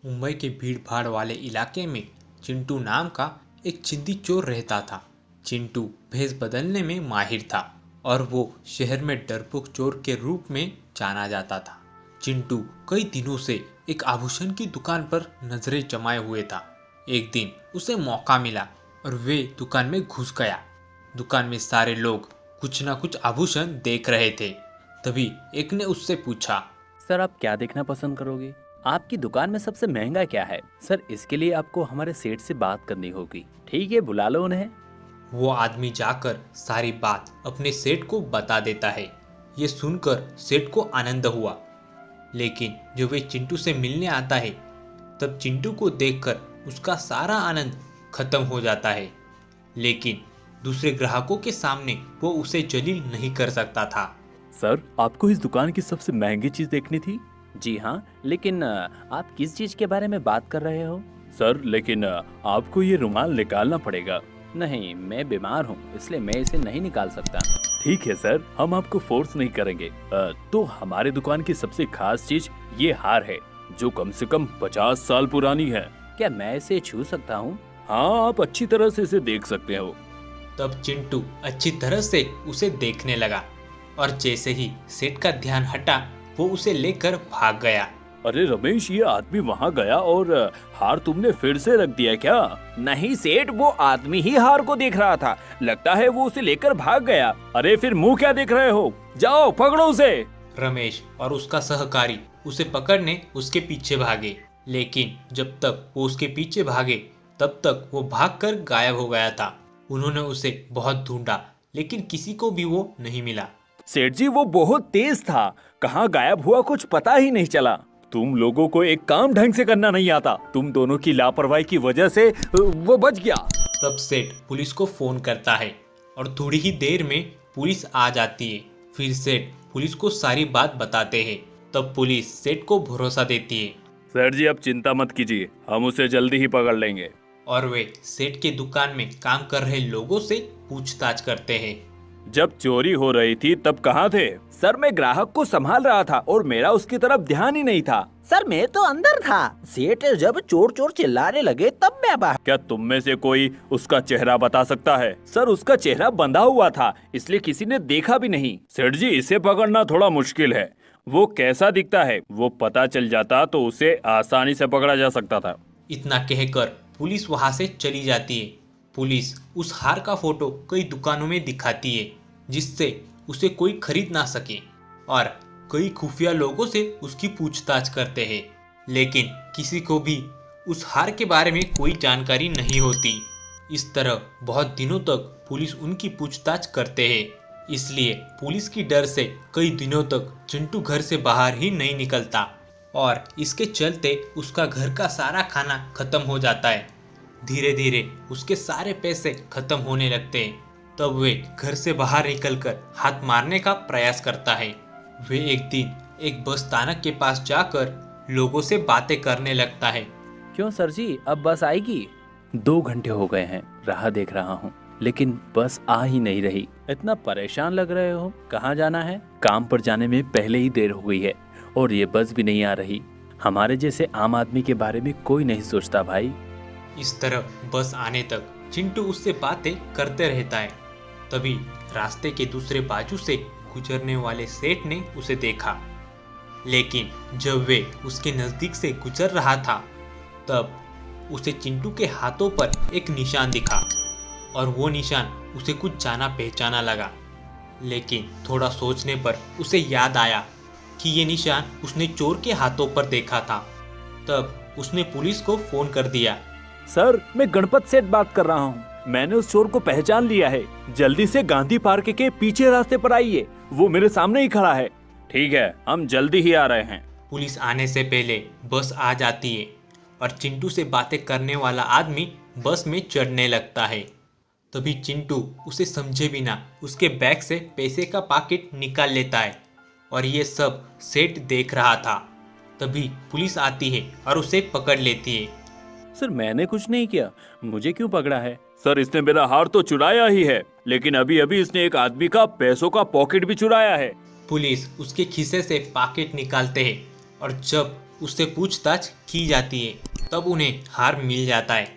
मुंबई के भीड़ भाड़ वाले इलाके में चिंटू नाम का एक जिद्दी चोर रहता था। चिंटू भेष बदलने में माहिर था और वो शहर में डरपोक चोर के रूप में जाना जाता था। चिंटू कई दिनों से एक आभूषण की दुकान पर नजरें जमाए हुए था। एक दिन उसे मौका मिला और वे दुकान में घुस गया। दुकान में सारे लोग कुछ ना कुछ आभूषण देख रहे थे। तभी एक ने उससे पूछा, सर आप क्या देखना पसंद करोगे? आपकी दुकान में सबसे महंगा क्या है? सर इसके लिए आपको हमारे सेठ से बात करनी होगी। ठीक है, बुला लो उन्हें। वो आदमी जाकर सारी बात अपने सेठ को बता देता है। ये सुनकर सेठ को आनंद हुआ, लेकिन जब वे चिंटू से मिलने आता है तब चिंटू को देखकर उसका सारा आनंद खत्म हो जाता है। लेकिन दूसरे ग्राहकों के सामने वो उसे जलील नहीं कर सकता था। सर आपको इस दुकान की सबसे महंगी चीज देखनी थी? जी हाँ, लेकिन आप किस चीज के बारे में बात कर रहे हो? सर लेकिन आपको ये रुमाल निकालना पड़ेगा। नहीं, मैं बीमार हूँ इसलिए मैं इसे नहीं निकाल सकता। ठीक है सर, हम आपको फोर्स नहीं करेंगे। तो हमारे दुकान की सबसे खास चीज ये हार है जो कम से कम 50 साल पुरानी है। क्या मैं इसे छू सकता हूँ? हाँ, आप अच्छी तरह से इसे देख सकते हो। तब चिंटू अच्छी तरह से उसे देखने लगा और जैसे ही सेठ का ध्यान हटा वो उसे लेकर भाग गया। अरे रमेश, ये आदमी वहाँ गया और हार तुमने फिर से रख दिया क्या? नहीं सेठ, वो आदमी ही हार को देख रहा था। लगता है वो उसे लेकर भाग गया। अरे फिर मुंह क्या देख रहे हो? जाओ पकड़ो उसे। रमेश और उसका सहकारी उसे पकड़ने उसके पीछे भागे, लेकिन जब तक वो उसके पीछे भागे तब तक वो भागकर गायब हो गया था। उन्होंने उसे बहुत ढूंढा लेकिन किसी को भी वो नहीं मिला। सेठ जी, वो बहुत तेज था, कहाँ गायब हुआ कुछ पता ही नहीं चला। तुम लोगों को एक काम ढंग से करना नहीं आता। तुम दोनों की लापरवाही की वजह से वो बच गया। तब सेठ पुलिस को फोन करता है और थोड़ी ही देर में पुलिस आ जाती है। फिर सेठ पुलिस को सारी बात बताते हैं। तब पुलिस सेठ को भरोसा देती है। सर जी आप चिंता मत कीजिए, हम उसे जल्दी ही पकड़ लेंगे। और वे सेठ के दुकान में काम कर रहे लोगों से पूछताछ करते हैं। जब चोरी हो रही थी तब कहाँ थे? सर मैं ग्राहक को संभाल रहा था और मेरा उसकी तरफ ध्यान ही नहीं था। सर मैं तो अंदर था। सेठ जब चोर चोर चिल्लाने लगे तब मैं बाहर। क्या तुम में से कोई उसका चेहरा बता सकता है? सर उसका चेहरा बंधा हुआ था इसलिए किसी ने देखा भी नहीं। सेठ जी इसे पकड़ना थोड़ा मुश्किल है। वो कैसा दिखता है वो पता चल जाता तो उसे आसानी से पकड़ा जा सकता था। इतना कहकर पुलिस वहां से चली जाती है। पुलिस उस हार का फोटो कई दुकानों में दिखाती है जिससे उसे कोई खरीद ना सके और कई खुफिया लोगों से उसकी पूछताछ करते हैं, लेकिन किसी को भी उस हार के बारे में कोई जानकारी नहीं होती। इस तरह बहुत दिनों तक पुलिस उनकी पूछताछ करते हैं। इसलिए पुलिस की डर से कई दिनों तक चिंटू घर से बाहर ही नहीं निकलता और इसके चलते उसका घर का सारा खाना खत्म हो जाता है। धीरे धीरे उसके सारे पैसे खत्म होने लगते हैं। तब वे घर से बाहर निकलकर हाथ मारने का प्रयास करता है। वे एक दिन एक बस स्थानक के पास जाकर लोगों से बातें करने लगता है। क्यों सर जी, अब बस आएगी? 2 घंटे हो गए हैं, राह देख रहा हूँ लेकिन बस आ ही नहीं रही। इतना परेशान लग रहे हो, कहाँ जाना है? काम पर जाने में पहले ही देर हो गई है और ये बस भी नहीं आ रही। हमारे जैसे आम आदमी के बारे में कोई नहीं सोचता भाई। इस तरह बस आने तक चिंटू उससे बातें करते रहता है। तभी रास्ते के दूसरे बाजू से गुजरने वाले सेठ ने उसे देखा, लेकिन जब वे उसके नजदीक से गुजर रहा था तब उसे चिंटू के हाथों पर एक निशान दिखा और वो निशान उसे कुछ जाना पहचाना लगा। लेकिन थोड़ा सोचने पर उसे याद आया कि ये निशान उसने चोर के हाथों पर देखा था। तब उसने पुलिस को फोन कर दिया। सर मैं गणपत सेठ बात कर रहा हूँ, मैंने उस चोर को पहचान लिया है। जल्दी से गांधी पार्क के पीछे रास्ते पर आइए, वो मेरे सामने ही खड़ा है। ठीक है, हम जल्दी ही आ रहे हैं। पुलिस आने से पहले बस आ जाती है और चिंटू से बातें करने वाला आदमी बस में चढ़ने लगता है। तभी चिंटू उसे समझे बिना उसके बैग से पैसे का पैकेट निकाल लेता है और ये सब सेठ देख रहा था। तभी पुलिस आती है और उसे पकड़ लेती है। सर मैंने कुछ नहीं किया, मुझे क्यों पकड़ा है? सर इसने मेरा हार तो चुराया ही है, लेकिन अभी अभी इसने एक आदमी का पैसों का पॉकेट भी चुराया है। पुलिस उसके खीसे से पैकेट निकालते हैं और जब उससे पूछताछ की जाती है, तब उन्हें हार मिल जाता है।